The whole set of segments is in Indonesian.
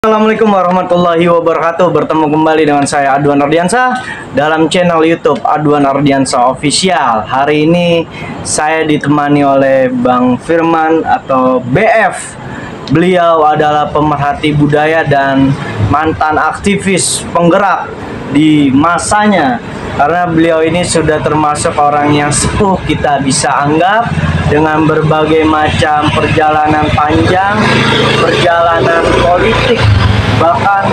Assalamualaikum warahmatullahi wabarakatuh. Bertemu kembali dengan saya Adwan Ardiansa dalam channel YouTube Adwan Ardiansa Official. Hari ini saya ditemani oleh Bang Firman atau BF. Beliau adalah pemerhati budaya dan mantan aktivis penggerak di masanya. Karena beliau ini sudah termasuk orang yang sepuh, kita bisa anggap, dengan berbagai macam perjalanan panjang, perjalanan politik, bahkan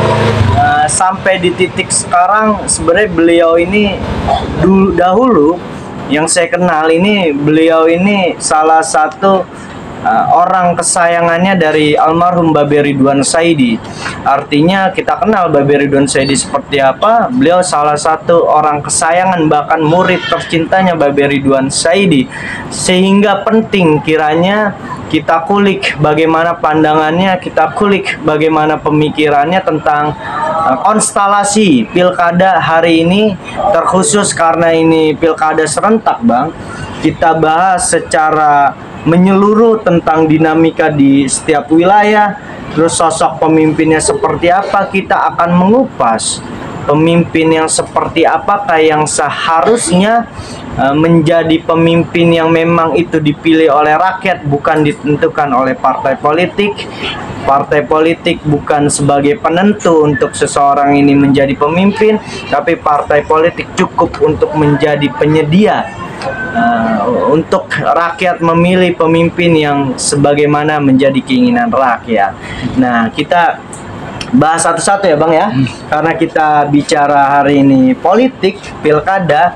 sampai di titik sekarang. Sebenarnya beliau ini dahulu yang saya kenal ini, beliau ini salah satu orang kesayangannya dari almarhum Babe Ridwan Saidi. Artinya kita kenal Babe Ridwan Saidi seperti apa. Beliau salah satu orang kesayangan, bahkan murid tercintanya Babe Ridwan Saidi. Sehingga penting kiranya kita kulik bagaimana pandangannya, kita kulik bagaimana pemikirannya tentang konstelasi pilkada hari ini, terkhusus karena ini pilkada serentak, Bang. Kita bahas secara menyeluruh tentang dinamika di setiap wilayah, terus sosok pemimpinnya seperti apa. Kita akan mengupas pemimpin yang seperti apakah yang seharusnya menjadi pemimpin yang memang itu dipilih oleh rakyat, bukan ditentukan oleh partai politik. Partai politik bukan sebagai penentu untuk seseorang ini menjadi pemimpin, tapi partai politik cukup untuk menjadi penyedia untuk rakyat memilih pemimpin yang sebagaimana menjadi keinginan rakyat. Nah, kita bahas satu-satu ya, Bang ya. Karena kita bicara hari ini politik, pilkada,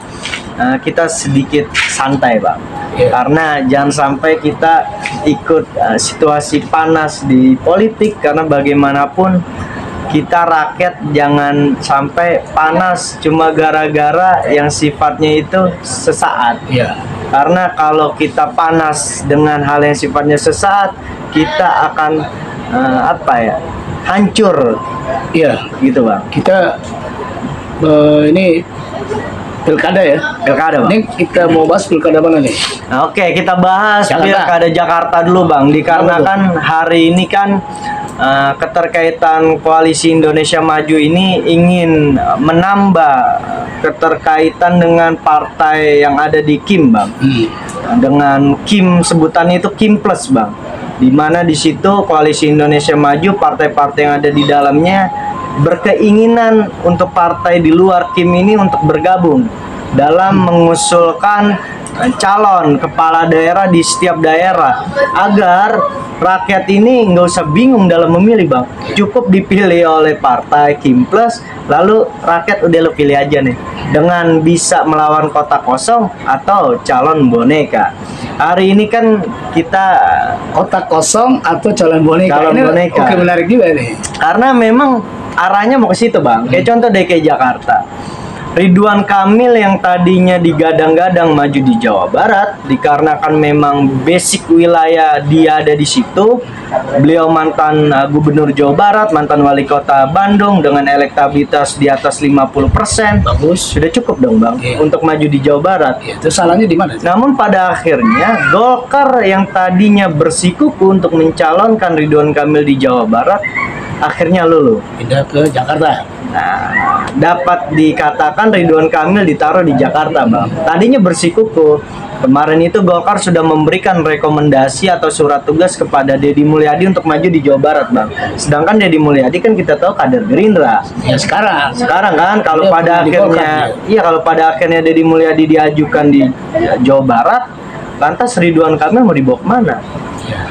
kita sedikit santai, Bang. Karena jangan sampai kita ikut situasi panas di politik, karena bagaimanapun kita rakyat jangan sampai panas cuma gara-gara yang sifatnya itu sesaat. Karena kalau kita panas dengan hal yang sifatnya sesaat, kita akan hancur. Gitu, Bang. Kita ini pilkada ya. Pilkada, Bang. Ini kita mau bahas pilkada mana nih? Oke, kita bahas Jakarta. pilkada Jakarta dulu, Bang. Dikarenakan hari ini kan keterkaitan Koalisi Indonesia Maju ini ingin menambah keterkaitan dengan partai yang ada di KIM, Bang. Dengan KIM, sebutannya itu KIM Plus, Bang. Dimana di situ Koalisi Indonesia Maju, partai-partai yang ada di dalamnya berkeinginan untuk partai di luar KIM ini untuk bergabung dalam mengusulkan calon kepala daerah di setiap daerah, agar rakyat ini nggak usah bingung dalam memilih, Bang. Cukup dipilih oleh partai KIM Plus, lalu rakyat udah lo pilih aja nih, dengan bisa melawan kotak kosong atau calon boneka. Hari ini kan kita Kotak kosong atau calon boneka. Calon ini boneka. Oke, menarik juga nih. Karena memang arahnya mau ke situ, Bang. Kayak contoh DKI Jakarta. Ridwan Kamil yang tadinya digadang-gadang maju di Jawa Barat, dikarenakan memang basic wilayah dia ada di situ. Beliau mantan gubernur Jawa Barat, mantan wali kota Bandung dengan elektabilitas di atas 50%. Bagus. Sudah cukup dong, Bang, untuk maju di Jawa Barat. Itu salahnya di mana? Namun pada akhirnya Golkar yang tadinya bersikuku untuk mencalonkan Ridwan Kamil di Jawa Barat, akhirnya luluh Pindah ke Jakarta. Nah, dapat dikatakan Ridwan Kamil ditaruh di Jakarta, Bang. Tadinya bersikuku. Kemarin itu Golkar sudah memberikan rekomendasi atau surat tugas kepada Deddy Mulyadi untuk maju di Jawa Barat, Bang. Sedangkan Deddy Mulyadi kan kita tahu kader Gerindra. Ya sekarang Kan kalau Dia pada di akhirnya Golkar, kalau pada akhirnya Deddy Mulyadi diajukan di Jawa Barat, lantas Ridwan Kamil mau dibawa kemana?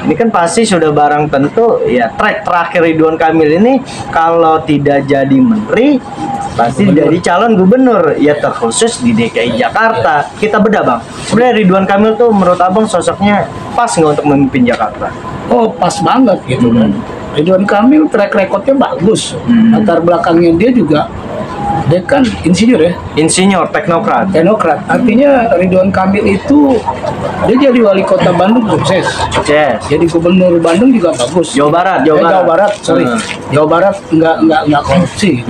Ini kan pasti sudah barang tentu ya, track terakhir Ridwan Kamil ini kalau tidak jadi menteri pasti jadi calon gubernur ya, terkhusus di DKI Jakarta. Kita bedah, Bang. Sebenarnya Ridwan Kamil tuh menurut Abang sosoknya pas nggak untuk memimpin Jakarta? Oh, pas banget gitu kan. Ridwan Kamil track recordnya bagus. Latar belakangnya dia kan insinyur ya. Insinyur, teknokrat. Artinya Ridwan Kamil itu dia jadi wali kota Bandung sukses. Jadi gubernur Bandung juga bagus. Jawa Barat. Sorry. Jawa Barat nggak korupsi.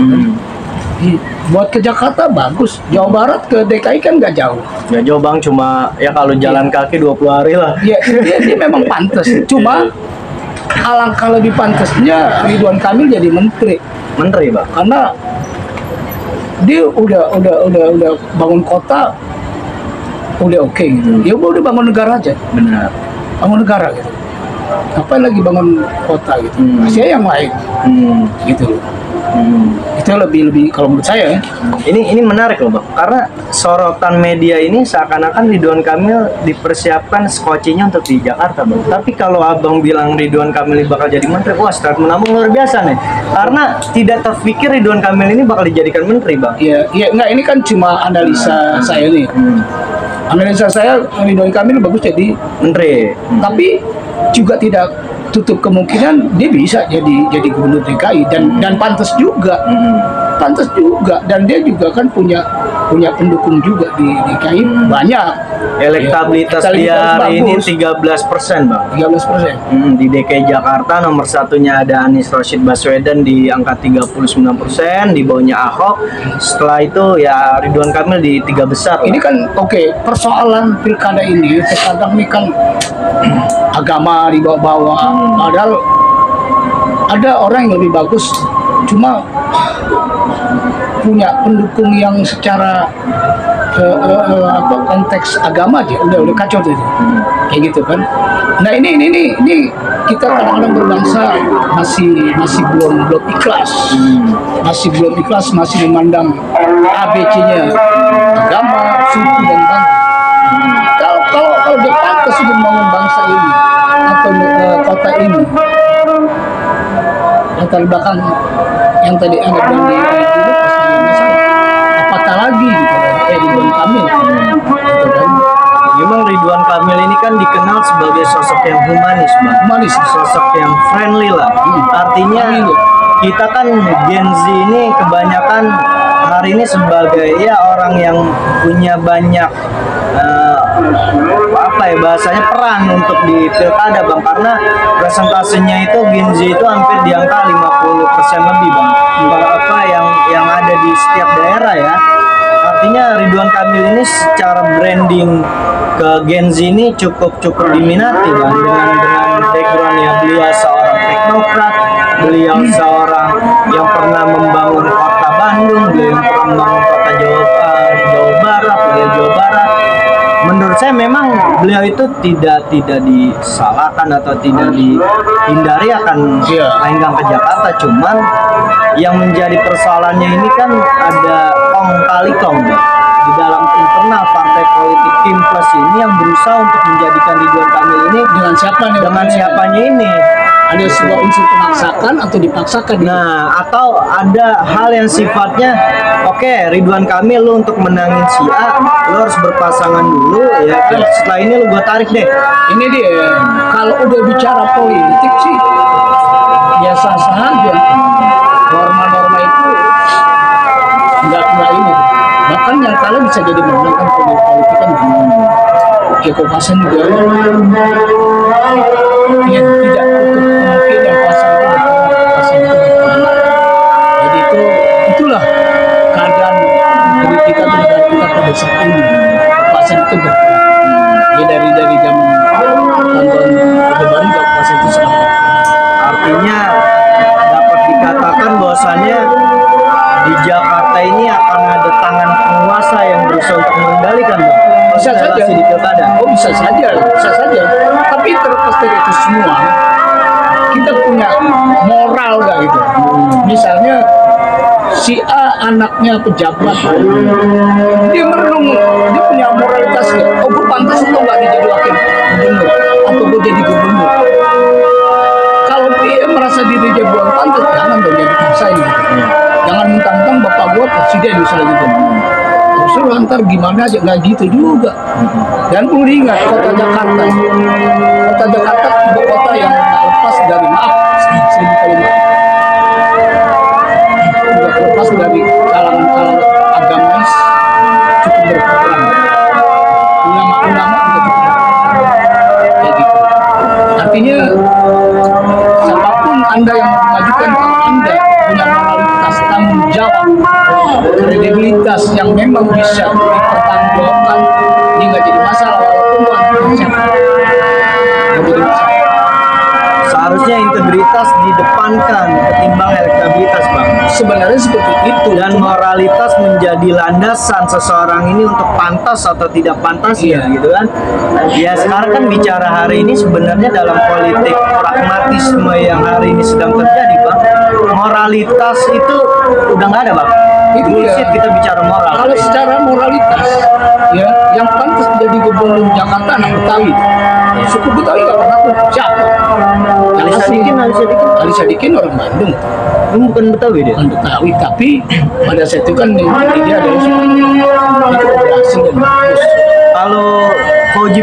Buat ke Jakarta bagus. Jawa Barat ke DKI kan nggak jauh. Ya jauh, Bang, cuma ya kalau jalan kaki 20 hari lah. Ya dia memang pantas. Cuma alangkah lebih pantasnya Ridwan Kamil jadi menteri, Bang. karena dia udah bangun kota udah oke gitu. Ya udah bangun negara aja, Benar. bangun negara gitu. Ngapain lagi bangun kota gitu? Masih yang lain gitu loh. Itu lebih kalau menurut saya ya. Ini menarik loh Bang, karena sorotan media ini seakan-akan Ridwan Kamil dipersiapkan skocinya untuk di Jakarta Bang. Tapi kalau Abang bilang Ridwan Kamil bakal jadi menteri, wah statement Abang luar biasa nih. Karena tidak terpikir Ridwan Kamil ini bakal dijadikan menteri Bang. Iya enggak, ini kan cuma analisa saya nih. Analisa saya Ridwan Kamil bagus jadi Menteri. tapi juga tidak tutup kemungkinan dia bisa jadi gubernur DKI dan pantas juga. Pantas juga, dan dia juga kan punya pendukung juga di DKI banyak. Elektabilitas dia hari ini 13% Bang. 13%. Di DKI Jakarta nomor satunya ada Anies Rashid Baswedan di angka 39%, di bawahnya Ahok. Setelah itu ya Ridwan Kamil di 3 besar. Ini kan oke, persoalan pilkada ini terkadang ini kan agama dibawa-bawa. Padahal ada orang yang lebih bagus, cuma punya pendukung yang secara konteks agama aja udah kacau tuh, kayak gitu kan. Nah ini kita kadang-kadang berbangsa masih belum ikhlas, masih memandang ABC-nya agama, suku dan bangsa. Kalau dia pantas untuk membangun bangsa ini atau kota ini, latar belakang yang tadi Anda bilang di apatah lagi gitu Ridwan Kamil gitu kan. Memang Ridwan Kamil ini kan dikenal sebagai sosok yang humanis Bang. Humanis, Sosok yang friendly lah. Artinya kita kan Gen Z ini kebanyakan hari ini sebagai ya orang yang punya banyak apa ya bahasanya peran untuk di pilkada Bang, karena presentasenya itu Gen Z itu hampir di angka 50% lebih Bang. Apa yang ada di setiap daerah ya. Artinya Ridwan Kamil ini secara branding ke Gen Z ini cukup diminati Bang, dengan backgroundnya beliau seorang teknokrat, beliau seorang yang pernah membangun kota Bandung, beliau yang pernah membangun kota Jawa Barat, beliau Jawa Barat. Menurut saya memang beliau itu tidak disalahkan atau tidak dihindari akan lenggang ke Jakarta, cuman yang menjadi persoalannya ini kan ada kong kali kong di dalam internal partai politik Kim Plus ini yang berusaha untuk menjadikan Ridwan Kamil ini dengan siapa nih? Dengan siapanya ini? Ada sebuah unsur pemaksakan atau dipaksakan? Nah, atau ada hal yang sifatnya oke, Ridwan Kamil lu untuk menangin si A, lu harus berpasangan dulu ya kan. Setelah ini lu gua tarik deh. Ini dia, kalau udah bicara politik sih biasa saja. Norma-norma itu nggak ini. Bahkan yang kalah bisa jadi menang kan politik kan. Keko Hasan juga ya, tidak untuk kemungkinan pasang itu berpengaruh. Jadi itulah keadaan politika negara kita pada saat ini. Pasang itu berpengaruh. Ya dari zaman tahun Orde Baru juga pasang itu sangat berpengaruh. Artinya dapat dikatakan bahwasannya di Jakarta ini akan ada tangan penguasa yang berusaha untuk mengendalikan bisa saja di pilkada. Oh bisa saja. Tapi terlepas dari itu semua, kita punya moral nggak gitu. Misalnya si A anaknya pejabat, dia merenung, dia punya moralitas nggak? Oh gue pantas atau nggak jadi wakil gubernur atau gue jadi gubernur? Kalau dia merasa diri dia belum pantas, jangan dong jadi paksain gitu. Jangan mentang-mentang bapak gue presiden misalnya gitu. Terus lantar gimana aja, nggak gitu juga. Dan perlu diingat kota Jakarta ibu kota yang lepas dari seribu kali maaf, tidak lepas dari kalangan agamis cukup berperan, ulama juga cukup berperan, kayak gitu. Artinya siapapun Anda yang memajukan, kalau Anda punya moralitas, tanggung jawab, kredibilitas yang memang bisa dipertanggungjawabkan, ini nggak jadi masalah walaupun Tuhan siapa nggak jadi masalah. harusnya integritas didepankan ketimbang elektabilitas, Bang. Sebenarnya seperti itu. Dan moralitas menjadi landasan seseorang ini untuk pantas atau tidak pantasnya, gitu kan. Ya sekarang kan bicara hari ini sebenarnya dalam politik pragmatisme yang hari ini sedang terjadi, Bang. Moralitas itu udah nggak ada, Bang. Itu bullshit ya. kita bicara moral. Kalau secara moralitas, ya, yang pantas jadi gubernur Jakarta anak Betawi. Suku Betawi nggak pernah tuh siapa? Ali Sadikin orang Bandung. Bukan Betawi dia. Bukan Betawi, tapi pada saat itu kan dia adalah itu berhasil dan bagus. Kalau Fauji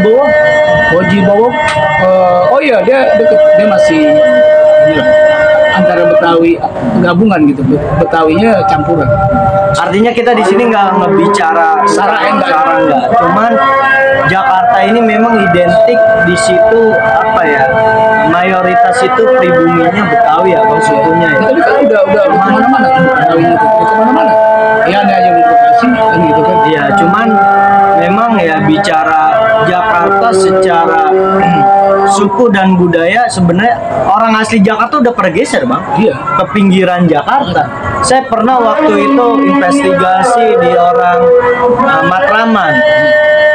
Bowo, oh iya dia deket, dia masih inilah, antara Betawi gabungan gitu, Betawinya campuran. artinya kita di sini nggak ngebicara Sara enggak. Cuman Jakarta ini memang identik di situ apa ya? Mayoritas itu pribuminya Betawi ya, bang, sukunya ya. Tapi kan udah kemana-mana Betawinya itu, udah kemana-mana. Ya ada aja Bekasi kan gitu kan. Iya, cuman memang ya bicara Jakarta secara suku dan budaya sebenarnya orang asli Jakarta udah pergeser, bang. Iya. Ke pinggiran Jakarta. Saya pernah waktu itu investigasi di orang Matraman.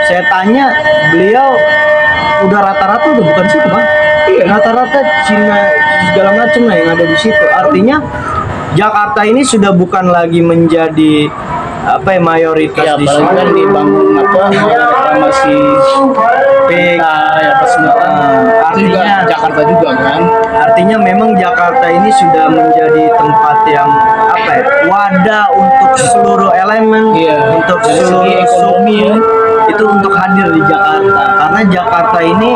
Saya tanya, beliau udah rata-rata udah bukan situ, bang. Iya. Rata-rata Cina segala macam lah yang ada di situ. Artinya Jakarta ini sudah bukan lagi menjadi apa ya mayoritas Ya, di apalagi kan situ. dibangun apa reklamasi ya apa semua kan. Itu juga Artinya Jakarta juga kan. Artinya memang Jakarta ini sudah menjadi tempat yang apa ya, wadah untuk seluruh elemen, Iya. untuk Dari segi seluruh ekonomi suku, ya. itu untuk hadir di Jakarta. Karena Jakarta ini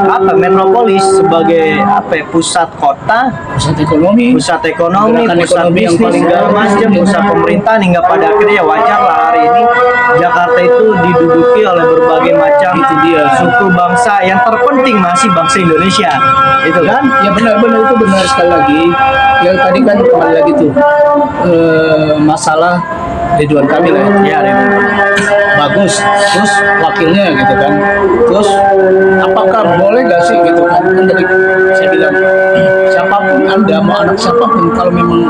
apa metropolis sebagai apa ya, pusat kota, Pusat ekonomi. pusat ekonomi, Gerakan pusat ekonomi yang bisnis paling segala bagus. macam, pusat pemerintahan hingga pada akhirnya ya wajar lah hari ini Jakarta itu diduduki oleh berbagai macam Itu dia. suku bangsa yang terpenting masih bangsa Indonesia, itu kan? Ya benar-benar itu benar sekali lagi. Yang tadi kan kembali lagi tuh masalah Ridwan Kamil ya. Ya, Ridwan. Bagus, terus wakilnya gitu kan, terus apakah boleh gak sih gitu kan, kan tadi saya bilang siapapun Anda, mau anak siapapun, kalau memang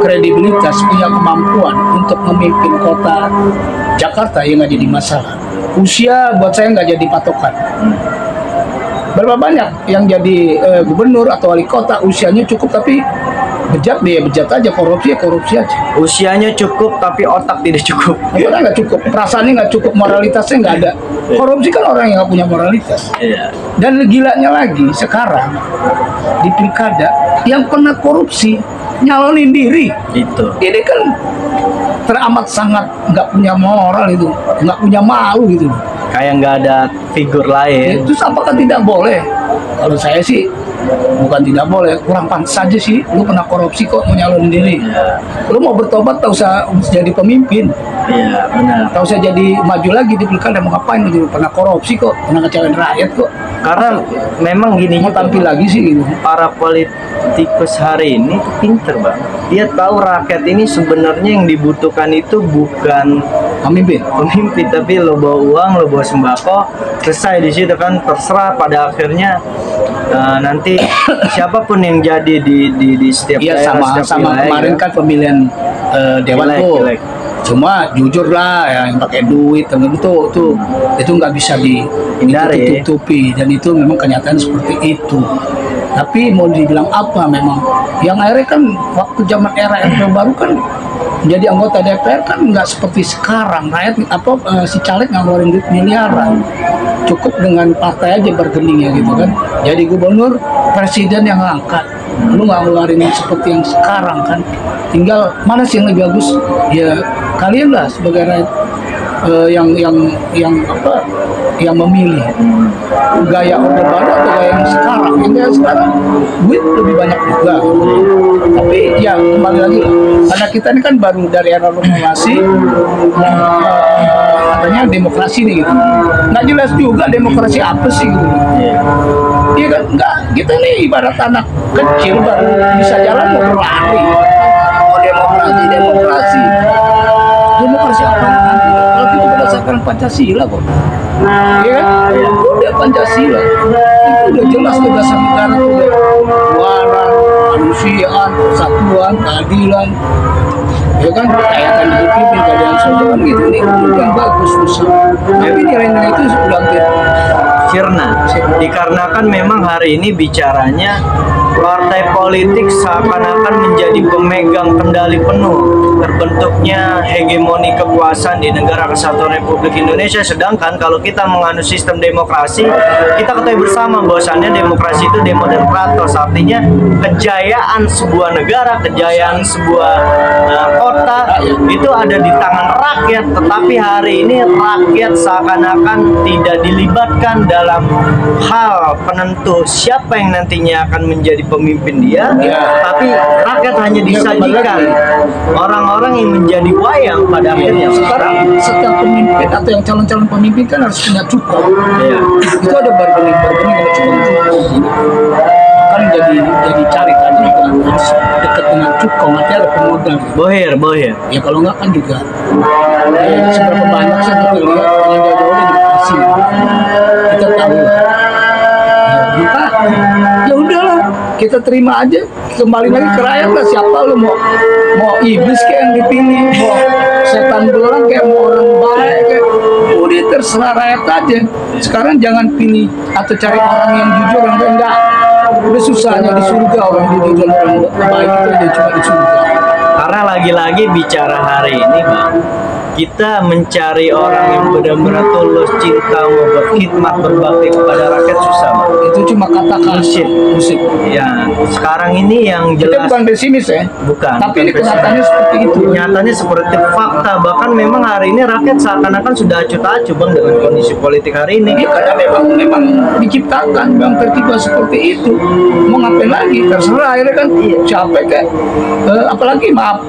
kredibilitas punya kemampuan untuk memimpin kota Jakarta ya nggak jadi masalah. Usia buat saya nggak jadi patokan. Berapa banyak yang jadi gubernur atau wali kota usianya cukup tapi bejat dia bejat aja, korupsi ya korupsi aja. Usianya cukup tapi otak tidak cukup. Otaknya nggak cukup, perasaannya nggak cukup, moralitasnya nggak ada. Korupsi kan orang yang nggak punya moralitas. Iya. Dan gilanya lagi sekarang di pilkada yang pernah korupsi nyalonin diri. Itu. Ini kan teramat sangat nggak punya moral itu, nggak punya malu gitu. Kayak nggak ada figur lain. Terus apakah tidak boleh? Kalau saya sih bukan tidak boleh, kurang pantas saja sih. Lu pernah korupsi kok mau nyalonin diri. Iya. Lu mau bertobat tak usah jadi pemimpin. Iya, benar. Tak usah jadi maju lagi di pilkada, mau ngapain lu pernah korupsi kok, pernah ngecewain rakyat kok. Karena memang gini Mau juga, tampil lagi sih gitu. para politikus hari ini tuh pinter, bang. Dia tahu rakyat ini sebenarnya yang dibutuhkan itu bukan Pemimpin. pemimpin, tapi lo bawa uang, lo bawa sembako, selesai di situ kan. Terserah pada akhirnya nanti siapapun yang jadi di setiap Iya daerah, setiap sama wilayah, kemarin gitu. kan pemilihan dewan Pileg, tuh. pileg. Cuma jujur lah ya, yang pakai duit dan itu nggak bisa Hindari. ditutupi, dan itu memang kenyataan seperti itu. Tapi mau dibilang apa, memang yang akhirnya kan waktu zaman era baru kan menjadi anggota DPR kan nggak seperti sekarang, rakyat si caleg nggak ngeluarin duit miliaran, cukup dengan partai aja bergeningnya gitu kan. Jadi gubernur, presiden yang ngangkat, lu nggak ngeluarin seperti yang sekarang kan. Tinggal mana sih yang lebih bagus, ya kalian lah sebagai rakyat yang memilih gaya orde baru atau gaya yang sekarang. Yang gaya sekarang duit lebih banyak juga, tapi ya kembali lagi lah, karena kita ini kan baru dari era reformasi, katanya demokrasi nih gitu, nggak jelas juga demokrasi apa sih gitu. Iya kan, nggak, kita nih ibarat anak kecil baru bisa jalan mau berlari. Oh demokrasi apa nanti? Kalau kita berdasarkan Pancasila kok. Iya kan? Udah Pancasila. Itu udah jelas tuh dasar negara tuh. keluaran, kemanusiaan, persatuan, keadilan. Ya kan, kayak kan dipimpin keadaan sosial gitu, ini yang bagus susah. Tapi nilai-nilai itu sudah hampir sirna. Dikarenakan memang hari ini bicaranya partai politik seakan-akan menjadi pemegang kendali penuh terbentuknya hegemoni kekuasaan di negara kesatuan Republik Indonesia. Sedangkan kalau kita menganut sistem demokrasi, kita ketahui bersama bahwasannya demokrasi itu demo dan kratos, artinya kejayaan sebuah negara, kejayaan sebuah kota itu ada di tangan rakyat. Tetapi hari ini rakyat seakan-akan tidak dilibatkan dalam hal penentu siapa yang nantinya akan menjadi pemimpin dia, tapi rakyat hanya disajikan orang-orang yang menjadi wayang pada akhirnya. Sekarang setiap pemimpin atau yang calon-calon pemimpin kan harus punya cukup. Itu ada bargaining ada cukup. Kan jadi cari tadi juga harus dekat dengan cukup, nanti ada pemodal. Bohir. Ya kalau enggak kan juga. Seberapa banyak saya lihat yang jauh-jauh dikasih. Kita tahu. Maka ya udahlah, kita terima aja, kembali lagi ke rakyat lah. Siapa lu mau iblis kayak yang dipilih, mau setan belang kayak mau orang baik kayak, udah terserah rakyat aja. Sekarang jangan pilih atau cari orang yang jujur, yang enggak. Udah susahnya di surga orang jujur, orang baik itu aja cuma di surga. Karena lagi-lagi bicara hari ini, Bang, kita mencari orang yang benar-benar tulus cinta mau berkhidmat berbakti kepada rakyat susah, Bang. Itu cuma kata-kata musik. Ya, sekarang ini yang Kita jelas bukan pesimis ya. bukan. Tapi ini bukan kenyataannya seperti itu. Nyatanya seperti fakta. Bahkan memang hari ini rakyat seakan-akan sudah acuh-acuh, Bang, dengan kondisi politik hari ini. Ya, karena memang diciptakan, memang tertiba seperti itu. Mau ngapain lagi? Terserah akhirnya kan. Capek kayak. Apalagi maaf,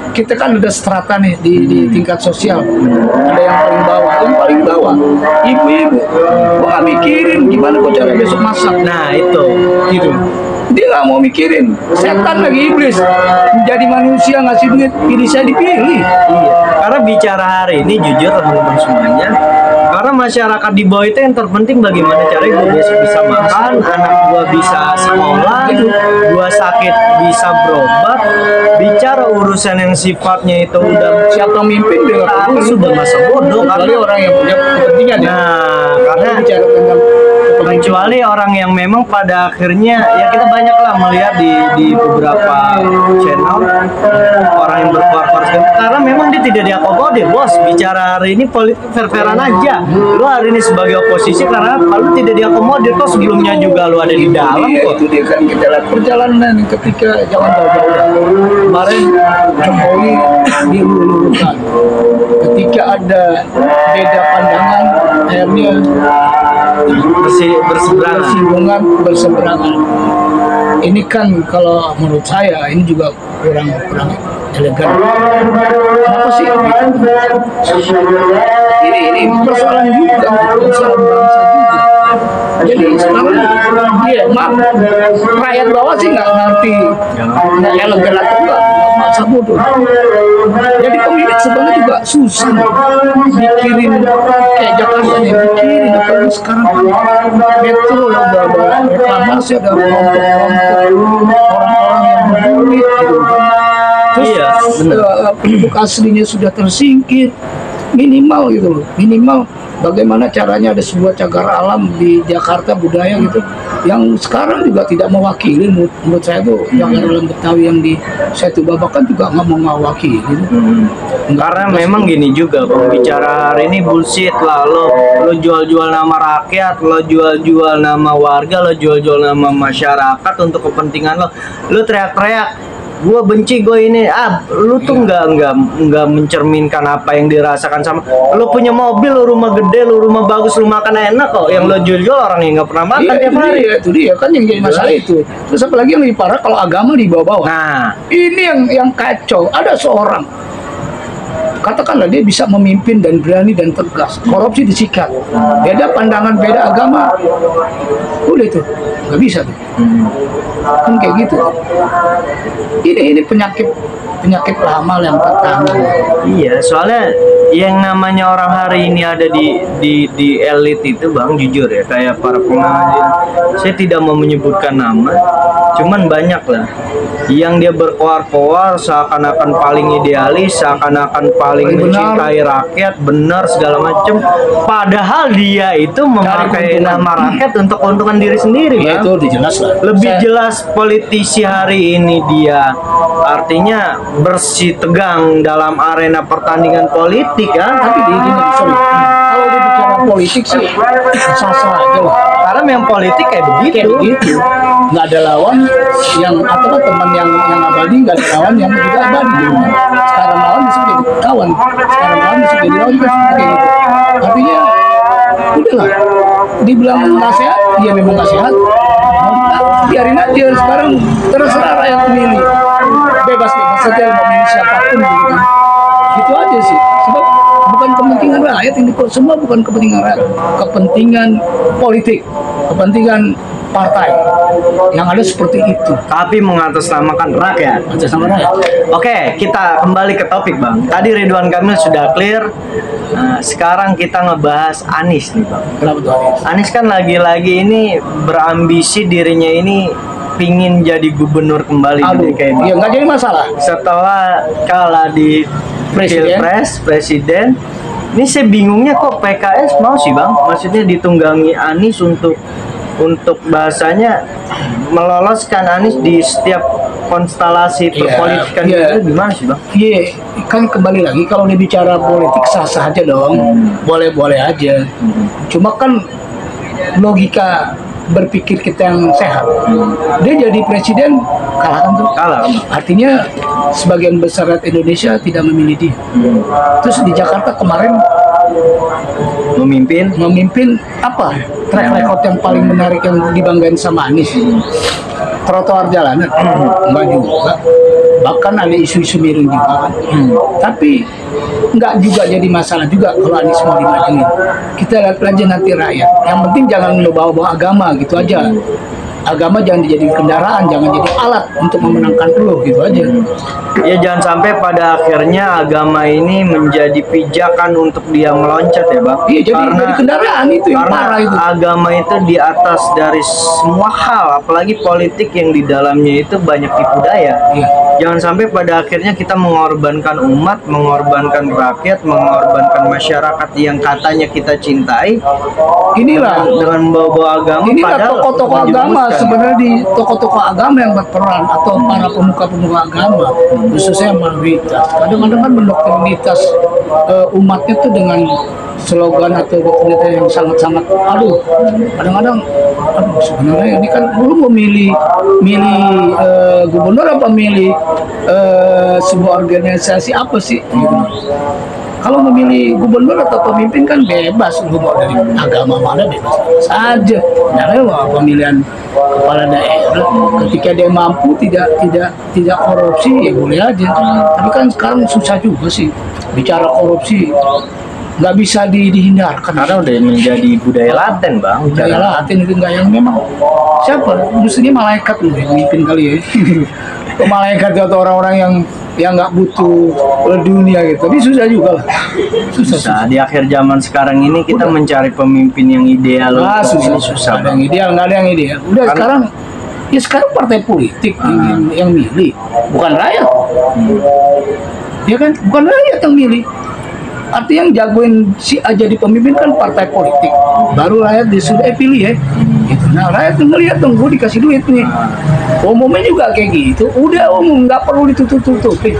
kita kan ada strata nih di tingkat sosial. Ada yang paling bawah, ibu-ibu. Gua nggak mikirin gimana gua cara besok masak. Nah itu Gitu. Dia nggak mau mikirin. Setan lagi iblis. Menjadi manusia ngasih duit, pilih saya dipilih. iya. Karena bicara hari ini jujur teman-teman semuanya, karena masyarakat di bawah itu yang terpenting bagaimana caranya gue bisa makan, anak gue bisa sekolah, gue sakit bisa berobat. Bicara urusan yang sifatnya itu udah Siapa mimpin dia nggak tahu peduli. sudah masa bodoh. Kecuali Karena orang yang punya kepentingan ya. nah karena Bicara tentang kecuali orang yang memang pada akhirnya ya kita banyak lah melihat di beberapa channel orang yang berkuar-kuar karena memang dia tidak diakomodir. Bos, bicara hari ini politik fair-fairan aja. Lu hari ini sebagai oposisi karena kalau tidak diakomodir kok sebelumnya juga lu ada di dalam Iya, kok. itu dia kan kita lihat perjalanan ketika jangan jauh-jauh. Kemarin Jokowi dilulukan. Ketika ada beda pandangan, akhirnya berseberangan. berseberangan. Ini kan kalau menurut saya ini juga kurang elegan. Kenapa sih? Ini persoalan juga, persoalan bangsa juga. Jadi sekarang maaf, rakyat bawah sih nggak ngerti nggak elegan atau enggak masa bodoh. Jadi pemilik sebenarnya juga susah mikirin kayak Jakarta nih, mikirin apalagi sekarang metro lah udah reklamasi, ada kelompok-kelompok orang-orang yang berduit gitu. Terus Iya, penduduk aslinya sudah tersingkir. Minimal gitu loh, minimal bagaimana caranya ada sebuah cagar alam di Jakarta budaya gitu yang sekarang juga tidak mewakili. Menurut saya tuh cagar alam Betawi yang di Setu Babakan juga nggak mau mewakili gitu. Karena memang gini juga, pembicara hari ini bullshit lah. Lo jual-jual nama rakyat, lo jual-jual nama warga, lo jual-jual nama masyarakat untuk kepentingan lo. Lo teriak-teriak, gue benci gue ini, lu tuh nggak mencerminkan apa yang dirasakan sama. Lu punya mobil, lu rumah gede, lu rumah bagus, lu makan enak kok. Yang lo jual-jual orang yang nggak pernah makan tiap hari. Itu dia kan yang jadi masalah itu. Terus apalagi yang lebih parah kalau agama di bawah-bawah. Nah, Ini yang kacau. Ada seorang, katakanlah dia bisa memimpin dan berani dan tegas, korupsi disikat, beda pandangan, beda agama, udah itu nggak bisa tuh. Kan kayak gitu. Ini penyakit lama yang pertama. iya, soalnya yang namanya orang hari ini ada di elit itu bang, jujur ya, kayak para pengajar, saya tidak mau menyebutkan nama, cuman banyak lah yang dia berkoar-koar seakan-akan paling idealis, seakan-akan paling mencintai rakyat, benar segala macam, padahal dia itu memakai nama rakyat untuk keuntungan diri sendiri bang. Itu dijelas lah. Lebih jelas politisi hari ini dia artinya bersih tegang dalam arena pertandingan politik kan. Tapi di gini, sorry, kalau dibicara politik sih sah-sah aja lah. Karena memang politik kayak begitu. Nggak ada lawan yang atau teman yang abadi, nggak ada lawan yang juga abadi. Sekarang lawan bisa jadi kawan, sekarang lawan bisa jadi lawan juga seperti itu. Artinya udahlah, dibilang nggak sehat, dia memang nggak sehat. Biarin aja, sekarang terserah rakyat memilih, bebas saja memilih siapapun gitu kan. Gitu aja sih, sebab bukan kepentingan rakyat ini, kok semua bukan kepentingan rakyat, kepentingan politik, kepentingan partai yang ada seperti itu. Tapi mengatasnamakan rakyat. Atas nama rakyat. Oke, kita kembali ke topik bang. Tadi Ridwan Kamil sudah clear. Nah, sekarang kita ngebahas Anies nih bang. Kenapa tuh Anies? Anies kan lagi-lagi ini berambisi dirinya ini pingin jadi gubernur kembali di Aduh, DKI. ya nggak jadi masalah. Setelah kalah di Pilpres presiden, ini saya bingungnya kok PKS mau sih bang, maksudnya ditunggangi Anies untuk bahasanya meloloskan Anies di setiap konstelasi perpolitikan itu gimana sih bang? Iya, kan kembali lagi kalau dibicara politik sah-sah aja dong, boleh-boleh aja. Cuma kan logika berpikir kita yang sehat, dia jadi presiden kalahkan tuh. Kalah. Artinya sebagian besar rakyat Indonesia tidak memilih dia. Terus di Jakarta kemarin memimpin apa? Track record yang paling menarik yang dibanggain sama Anies. Trotoar jalanan enggak juga. Bahkan ada isu-isu miring juga kan. Tapi nggak juga jadi masalah juga kalau Anies mau dimajuin. Kita lihat aja nanti rakyat. Yang penting jangan bawa-bawa agama gitu aja. Agama jangan dijadikan kendaraan, jangan jadi alat untuk memenangkan lo gitu aja. Ya jangan sampai pada akhirnya agama ini menjadi pijakan untuk dia meloncat ya bang. Iya, jadi kendaraan itu yang parah itu. Agama itu di atas dari semua hal, apalagi politik yang di dalamnya itu banyak tipu daya. Iya. Jangan sampai pada akhirnya kita mengorbankan umat, mengorbankan rakyat, mengorbankan masyarakat yang katanya kita cintai. Inilah dengan membawa agama. Inilah tokoh-tokoh agama sebenarnya, di tokoh-tokoh agama yang berperan atau para pemuka-pemuka agama, khususnya minoritas. Kadang-kadang kan mendoktrinitas umatnya tuh dengan slogan atau doktrinnya yang sangat-sangat kadang-kadang sebenarnya ini kan lu memilih gubernur apa milih sebuah organisasi apa sih gitu. Kalau memilih gubernur atau pemimpin kan bebas, lu mau dari agama mana bebas saja. Nah, pemilihan kepala daerah ketika dia mampu tidak korupsi ya boleh aja. Tapi kan sekarang susah juga sih bicara korupsi, nggak bisa dihindarkan karena udah menjadi budaya laten bang. Budaya laten itu nggak yang memang siapa mestinya malaikat loh yang mimpin kali ya. Malaikat atau orang-orang yang nggak butuh dunia gitu, tapi susah juga lah. Susah. Di akhir zaman sekarang ini kita mencari pemimpin yang ideal. Susah. Ada yang ideal, nggak ada yang ideal. Udah sekarang partai politik yang milih, bukan rakyat. Ya kan, bukan rakyat yang milih. Artinya yang jagoin si A jadi pemimpin kan partai politik, baru rakyat disuruh pilih ya. Gitu. Nah rakyat ngelihat dong, gue dikasih duit nih. Umumnya juga kayak gitu, udah umum, nggak perlu ditutup-tutupin.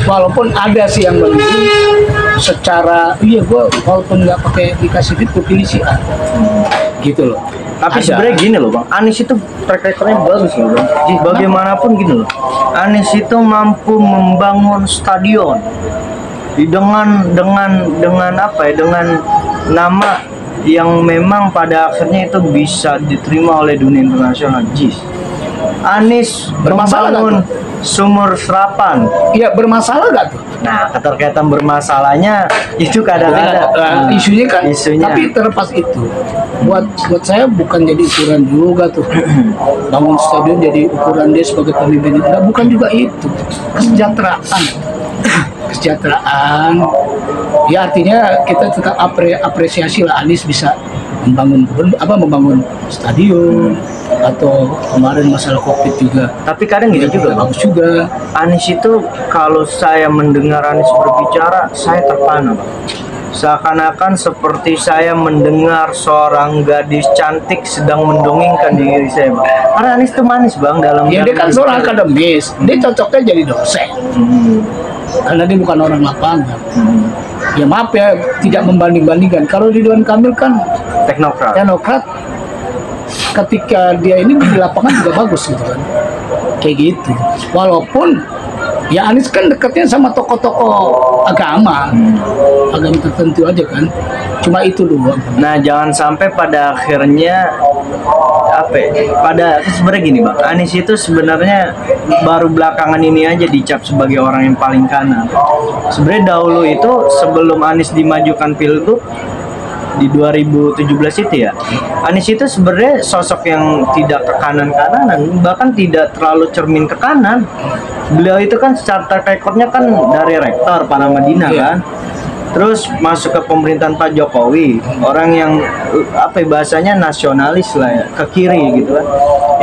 Walaupun ada sih yang memilih secara gue walaupun nggak pakai dikasih duit gue pilih si A. Gitu loh. Tapi sebenarnya gini loh bang, Anies itu track recordnya bagus loh bang. Bagaimanapun gini loh, Anies itu mampu membangun stadion dengan apa ya, dengan nama yang memang pada akhirnya itu bisa diterima oleh dunia internasional. JIS Anies Bermasalah membangun sumur serapan. Iya, bermasalah nggak tuh? Nah, keterkaitan bermasalahnya itu kadang-kadang Isunya kan, isunya. tapi terlepas itu, buat saya bukan jadi ukuran juga tuh. Bangun stadion jadi ukuran dia sebagai pemimpin, enggak, bukan juga itu. Kesejahteraan. Ya artinya kita tetap apresiasi lah Anies bisa membangun stadion, atau kemarin masalah Covid juga. Tapi kadang gini juga, bagus juga. Anies itu kalau saya mendengar Anies berbicara, saya terpana, Bang. Seakan-akan seperti saya mendengar seorang gadis cantik sedang mendongengkan diri saya, Bang. Karena Anies itu manis, Bang, dalam Ya dia kan seorang akademis, dia cocoknya jadi dosen. Karena dia bukan orang lapangan. Ya maaf ya, tidak membanding-bandingkan. Kalau Ridwan Kamil kan teknokrat. Ketika dia ini di lapangan juga bagus gitu kan, kayak gitu. Walaupun ya Anies kan dekatnya sama tokoh-tokoh agama tertentu aja kan, cuma itu doang. Nah, jangan sampai pada akhirnya sebenarnya gini, Bang, Anies itu sebenarnya baru belakangan ini aja dicap sebagai orang yang paling kanan. Sebenarnya dahulu itu sebelum Anies dimajukan pilgub di 2017 itu ya, Anies itu sebenarnya sosok yang tidak ke kanan-kananan, bahkan tidak terlalu cermin ke kanan. Beliau itu kan secara track record-nya kan dari rektor Paramadina kan, terus masuk ke pemerintahan Pak Jokowi, orang yang bahasanya nasionalis lah ya, ke kiri gitu kan.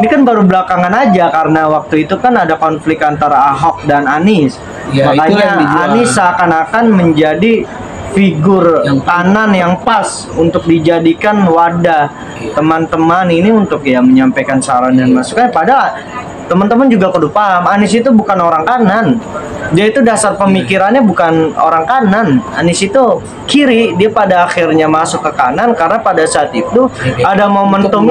Ini kan baru belakangan aja karena waktu itu kan ada konflik antara Ahok dan Anies, ya, makanya Anies seakan-akan menjadi figur yang kanan yang pas untuk dijadikan wadah teman-teman ini untuk ya menyampaikan saran dan masukan. Padahal teman-teman juga kudu paham, Anies itu bukan orang kanan. Dia itu dasar pemikirannya bukan orang kanan. Anies itu kiri, dia pada akhirnya masuk ke kanan karena pada saat itu ada momentum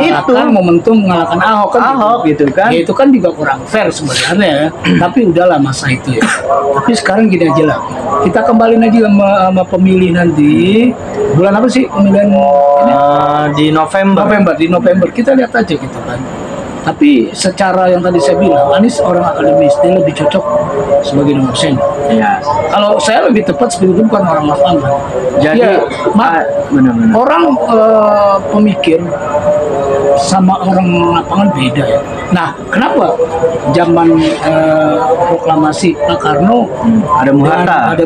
mengalahkan Ahok kan. Gitu kan. Ya itu kan juga kurang fair sebenarnya. Tapi udahlah masa itu ya. Tapi sekarang gini aja lah. Kita kembali aja sama pemilih nanti. Bulan apa sih pemilihan ini? Di November. Di November kita lihat aja gitu kan. Tapi secara yang tadi saya bilang, Anies orang akademis, dia lebih cocok sebagai dosen. Iya. Kalau saya lebih tepat sebenarnya bukan orang lapangan. Jadi ya, benar-benar. Orang pemikir sama orang lapangan beda ya. Nah, kenapa zaman proklamasi Pak Karno ada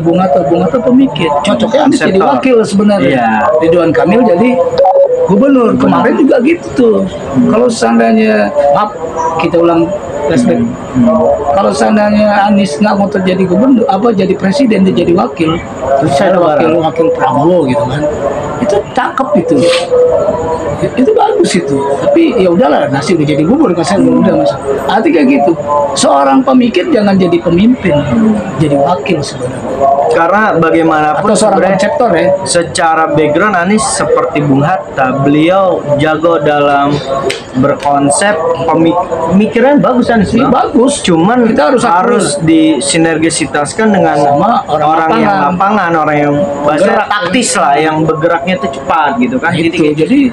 Bung Hatta, Bung Hatta pemikir, cocoknya Anies jadi wakil sebenarnya. Iya. Ridwan Kamil jadi gubernur. Kemarin juga gitu tuh. Kalau seandainya, maaf kita ulang flashback. Kalau seandainya Anies nggak mau terjadi gubernur, jadi presiden, dia jadi wakil, terus saya wakil Prabowo gitu kan, itu cakep itu. Itu bagus itu. Tapi ya udahlah, nasib udah jadi gubernur kan, saya udah masa. Artinya kayak gitu. Seorang pemikir jangan jadi pemimpin, jadi wakil sebenarnya. Karena bagaimanapun atau seorang konseptor ya. Secara background Anies seperti Bung Hatta, beliau jago dalam berkonsep, pemikiran bagus Anies. Bagus. Cuman kita harus disinergisitaskan dengan sama orang yang lapangan, orang yang bahasa taktis lah, yang bergeraknya itu cepat gitu kan. Jadi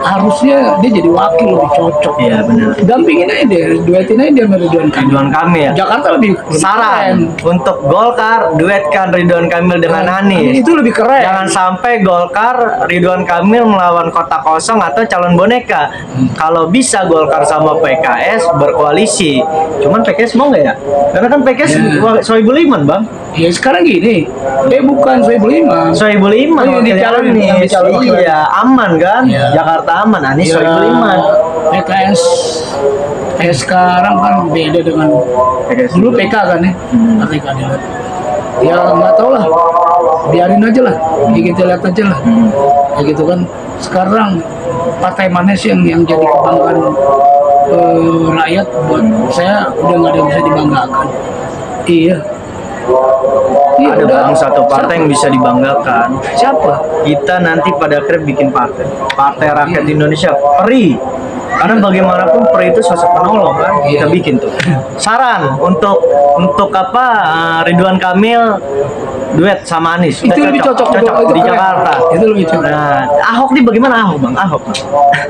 harusnya dia jadi wakil lebih cocok. Iya benar. Dampingin aja deh, duetin aja dia sama Ridwan Kamil. Jakarta lebih saran keren. Untuk Golkar, duetkan Ridwan Kamil dengan Anies. Itu lebih keren. Jangan sampai Golkar Ridwan Kamil melawan kota kosong atau calon boneka. Kalau bisa Golkar sama PKS berkoalisi. Cuman PKS mau nggak ya? Karena kan PKS Sohibul Iman, Bang. Ya sekarang gini, bukan Sohibul Iman di calon ini. Iya, aman kan? Ya. Jakarta aman, Anies Sohibul Iman. PKS sekarang kan beda dengan PKS dulu PK kan ya, Partai Keadilan. Ya nggak tahu lah, biarin aja lah, kita lihat aja lah. Kayak gitu kan. Sekarang partai mana sih yang jadi kebanggaan rakyat? Buat saya udah nggak ada yang bisa dibanggakan. Iya. Ada bang satu partai yang bisa dibanggakan. Siapa? Kita nanti pada akhirnya bikin Partai Rakyat Indonesia, PERI. Karena bagaimanapun PERI itu sosok penolong kan. Kita bikin tuh. Saran untuk Ridwan Kamil duet sama Anies. Itu lebih cocok di keren. Jakarta. Itu lebih cocok. Nah, Ahok nih bagaimana Ahok bang? Ahok.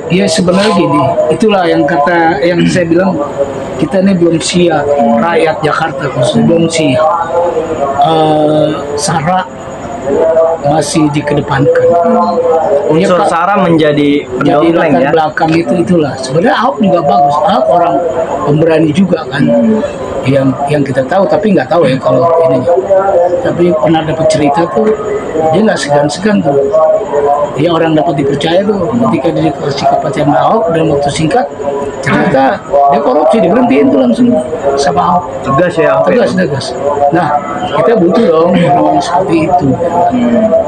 Ya sebenarnya gini, itulah yang saya bilang, kita ini belum siap, rakyat Jakarta khususnya belum siap. Sara masih dikedepankan. Unsur Sara menjadi Jadi pendompleng latar ya. belakang itu itulah. Sebenarnya Ahok juga bagus. Ahok orang pemberani juga kan. Yang kita tahu, tapi nggak tahu ya kalau ini. Tapi pernah dapat cerita tuh, dia nggak segan-segan tuh. Dia orang dapat dipercaya tuh, ketika dia dikasih kepercayaan Ahok dalam waktu singkat, ternyata dia korupsi, diberhentiin tuh langsung sama Ahok. Tegas ya Ahok. Tegas. Nah, kita butuh dong orang seperti itu.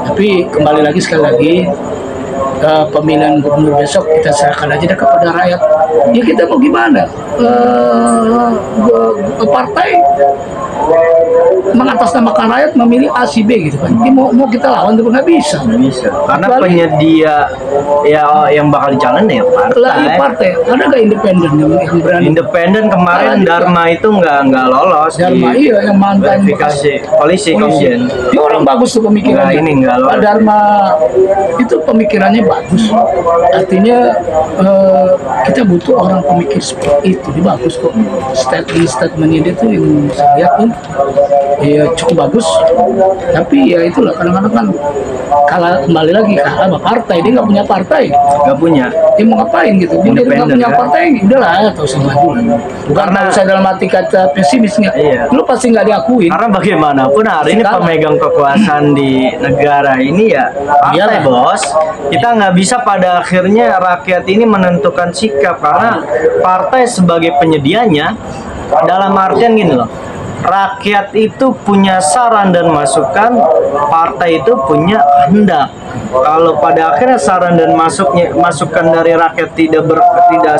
Tapi kembali lagi sekali lagi, pemilihan gubernur besok kita serahkan aja kepada rakyat. Ya kita mau gimana? Partai mengatasnamakan rakyat memilih A si B gitu kan. Ini mau kita lawan tuh nggak bisa. Bisa. Karena Kecuali- penyedia ya yang bakal dicalon ya Lagi partai. partai ada nggak independen yang berani? Independen kemarin Ada. Dharma itu nggak lolos Dharma di iya yang mantan verifikasi polisi komjen. Dia orang bagus tuh pemikirannya. Nggak lolos. Pak Dharma itu pemikirannya bagus. Artinya kita butuh orang pemikir seperti itu. Dia bagus kok. Statementnya dia tuh yang saya lihat tuh ya cukup bagus. Tapi ya itulah kadang-kadang kan kembali lagi kalah sama partai. Dia nggak punya partai. Nggak punya. Dia mau ngapain gitu? Dia nggak Independen, punya kan? partai. Udahlah, atau sama maju lah. Bukan Karena- kalau saya dalam arti kata pesimis nggak. Iya. Lu pasti nggak diakuin. Karena bagaimanapun hari ini Sekarang. pemegang kekuasaan di negara ini ya partai Iyalah. bos. Kita nggak bisa pada akhirnya rakyat ini menentukan sikap karena partai sebagai penyedianya dalam artian gini loh. Rakyat itu punya saran dan masukan, partai itu punya kehendak. Kalau pada akhirnya saran dan masukan dari rakyat tidak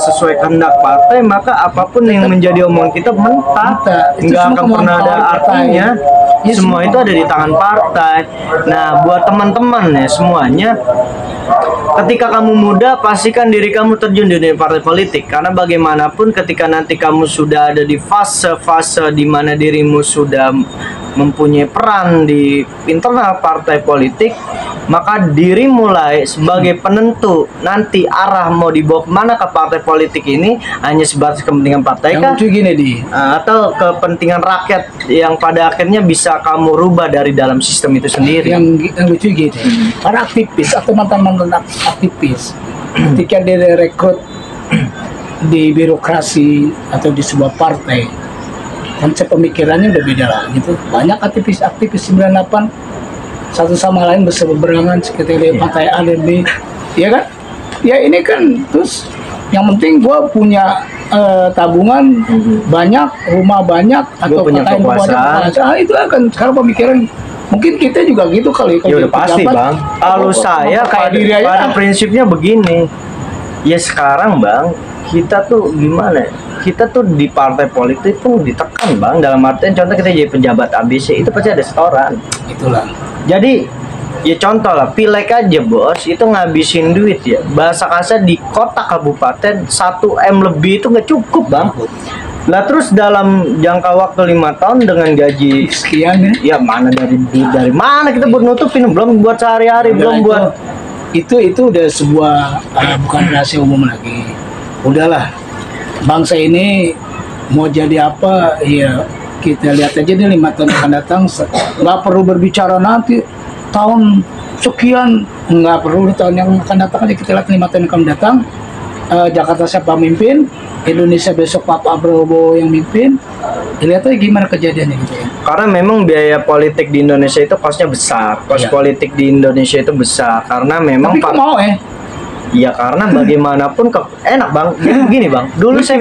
sesuai kehendak partai, maka apapun yang menjadi omongan kita mentah, Itu nggak semua akan pernah ada kemauan partai. artinya. Ya, Semua semua. itu ada di tangan partai. Nah, buat teman-teman ya semuanya, ketika kamu muda, pastikan diri kamu terjun di dunia partai politik. Karena bagaimanapun ketika nanti kamu sudah ada di fase-fase di mana dirimu sudah mempunyai peran di internal partai politik, maka diri mulai sebagai penentu nanti arah mau dibawa kemana ke partai politik ini hanya sebatas kepentingan partai Yang kah? lucu gini di. Atau kepentingan rakyat yang pada akhirnya bisa kamu rubah dari dalam sistem itu sendiri. Yang lucu gini, para aktivis atau mantan-mantan aktivis ketika dia direkrut di birokrasi atau di sebuah partai, konsep pemikirannya udah beda lah gitu. Banyak aktivis 98 satu sama lain berseberangan sekitar dari partai A dan B, ya kan? Ya ini kan terus yang penting gua punya tabungan banyak, rumah banyak, atau punya partai gua kekuasaan. itu akan sekarang pemikiran. Mungkin kita juga gitu kali. Ya udah jadi pasti pejabat, bang. Kalau saya kayak diri aja. pada prinsipnya begini. Ya sekarang bang, kita tuh gimana? Kita tuh di partai politik tuh ditekan bang. Dalam artian contoh kita jadi pejabat ABC itu pasti ada setoran. Itulah. Jadi ya contoh lah, pileg aja bos itu ngabisin duit ya. Bahasa kasar di kota kabupaten 1 M lebih itu nggak cukup bang. Lah terus dalam jangka waktu 5 tahun dengan gaji Sekian ya. ya mana dari mana kita buat nutupin, belum buat sehari-hari, belum Udah, buat itu udah sebuah bukan rahasia umum lagi. Udahlah, bangsa ini mau jadi apa ya kita lihat aja nih 5 tahun akan datang. Nggak perlu berbicara nanti tahun sekian, nggak perlu tahun yang akan datang aja kita lihat 5 tahun yang akan datang. Jakarta siapa mimpin, Indonesia besok Pak Prabowo yang mimpin. Lihat aja gimana kejadiannya gitu ya. karena memang biaya politik di Indonesia itu kosnya besar, kos Iya. politik di Indonesia itu besar karena memang Tapi kok mau ya karena bagaimanapun enak bang. Jadi begini bang, dulu saya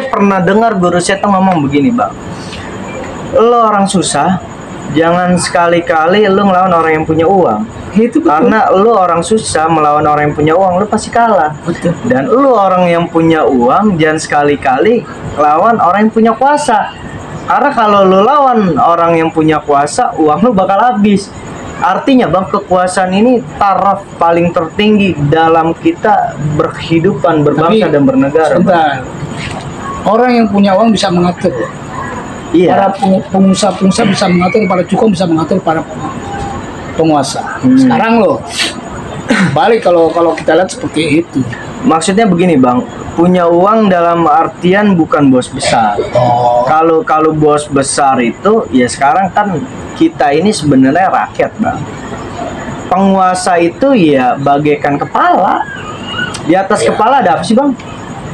pernah dengar guru saya tuh ngomong begini bang, lo orang susah jangan sekali-kali lo ngelawan orang yang punya uang. Itu betul. Karena lu orang susah melawan orang yang punya uang, lu pasti kalah. Betul. Dan lu orang yang punya uang, jangan sekali-kali lawan orang yang punya kuasa. Karena kalau lu lawan orang yang punya kuasa, uang lu bakal habis. Artinya bang, kekuasaan ini taraf paling tertinggi dalam kita berkehidupan, berbangsa Tapi, dan bernegara. sebentar. Orang yang punya uang bisa mengatur. Iya. Para pengusaha-pengusaha bisa mengatur, para cukong bisa mengatur para penguasa. Sekarang loh, balik kalau kita lihat seperti itu. Maksudnya begini bang, punya uang dalam artian bukan bos besar. Oh, Kalau bos besar itu ya sekarang kan kita ini sebenarnya rakyat bang. Penguasa itu ya bagaikan kepala. Di atas kepala ada apa sih bang?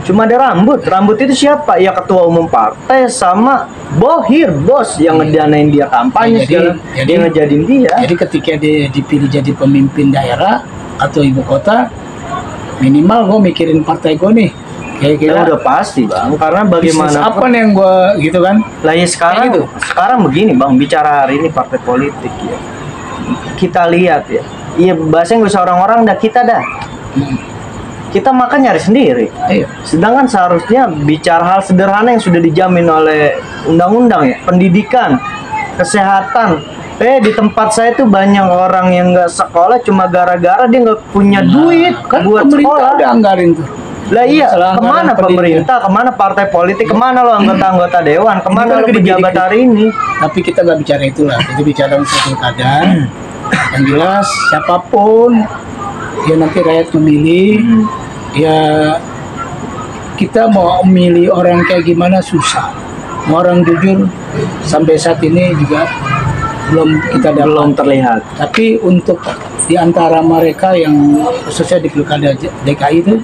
Cuma ada rambut. Rambut itu siapa? Ya ketua umum partai sama bohir, bos yang ngedanain dia kampanye segala. Dia ngejadiin dia. Jadi ketika dia dipilih jadi pemimpin daerah atau ibu kota, minimal gue mikirin partai gue nih. Ya Kira-kira udah pasti bang, karena bisnis bagaimana apa nih yang gue gitu kan? lah ya sekarang Kayak gitu. sekarang begini bang, bicara hari ini partai politik ya. Kita lihat ya. Iya bahasanya nggak usah orang-orang dah, kita dah. Kita makan nyari sendiri. Iya. Sedangkan seharusnya bicara hal sederhana yang sudah dijamin oleh undang-undang ya, pendidikan, kesehatan. Di tempat saya tuh banyak orang yang nggak sekolah cuma gara-gara dia nggak punya duit Kan buat pemerintah sekolah. udah anggarin tuh. Lah iya, Masalah kemana anggaran pendidikan. pemerintah, kemana partai politik, kemana lo anggota-anggota dewan, kemana kan lo gede-gede. pejabat hari ini? Tapi kita nggak bicara itulah, kita bicara satu keadaan. Yang jelas siapapun ya nanti rakyat memilih, ya kita mau memilih orang kayak gimana susah. Mau orang jujur sampai saat ini juga belum kita dapat. Belum terlihat. Tapi untuk di antara mereka yang khususnya di pilkada DKI itu,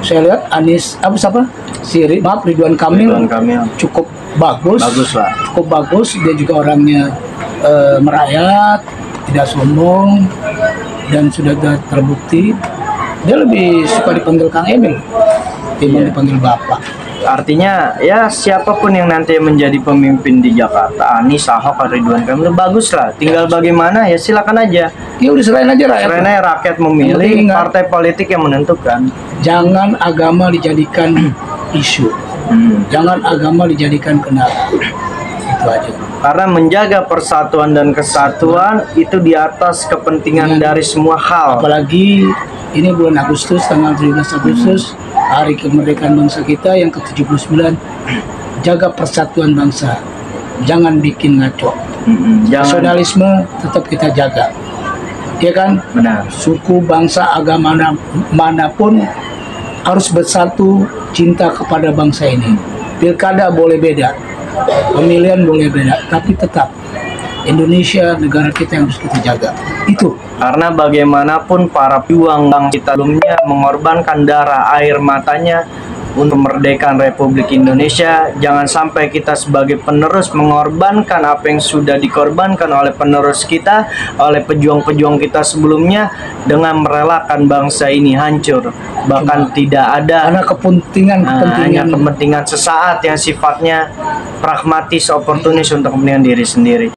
saya lihat Anies Ridwan Kamil Ridwan Kamil. cukup bagus. Bagus lah. Cukup bagus. Dia juga orangnya merakyat, tidak sombong, dan sudah terbukti dia lebih suka dipanggil Kang Emil timbang dipanggil Bapak. Artinya ya siapapun yang nanti menjadi pemimpin di Jakarta, Anies, Ahok, Ridwan Kamil bagus lah. Tinggal bagaimana ya silakan aja. Ya udah serahin aja rakyat. Karena rakyat memilih, Yang penting partai politik yang menentukan. Jangan agama dijadikan isu. Jangan agama dijadikan kendaraan. Itu aja. Karena menjaga persatuan dan kesatuan itu di atas kepentingan dari semua hal. Apalagi ini bulan Agustus, tanggal 17 Agustus, hari kemerdekaan bangsa kita yang ke-79. Jaga persatuan bangsa. Jangan bikin ngaco. Jangan. Nasionalisme tetap kita jaga. Ya kan? Benar. Suku, bangsa, agama manapun harus bersatu cinta kepada bangsa ini. Pilkada boleh beda, pemilihan boleh beda, tapi tetap Indonesia negara kita yang harus kita jaga. Itu. Karena bagaimanapun para pejuang bangsa sebelumnya mengorbankan darah air matanya untuk memerdekakan Republik Indonesia. Jangan sampai kita sebagai penerus mengorbankan apa yang sudah dikorbankan oleh penerus kita, oleh pejuang-pejuang kita sebelumnya, dengan merelakan bangsa ini hancur. Bahkan tidak ada Karena hanya kepentingan sesaat yang sifatnya pragmatis, oportunis untuk kepentingan diri sendiri.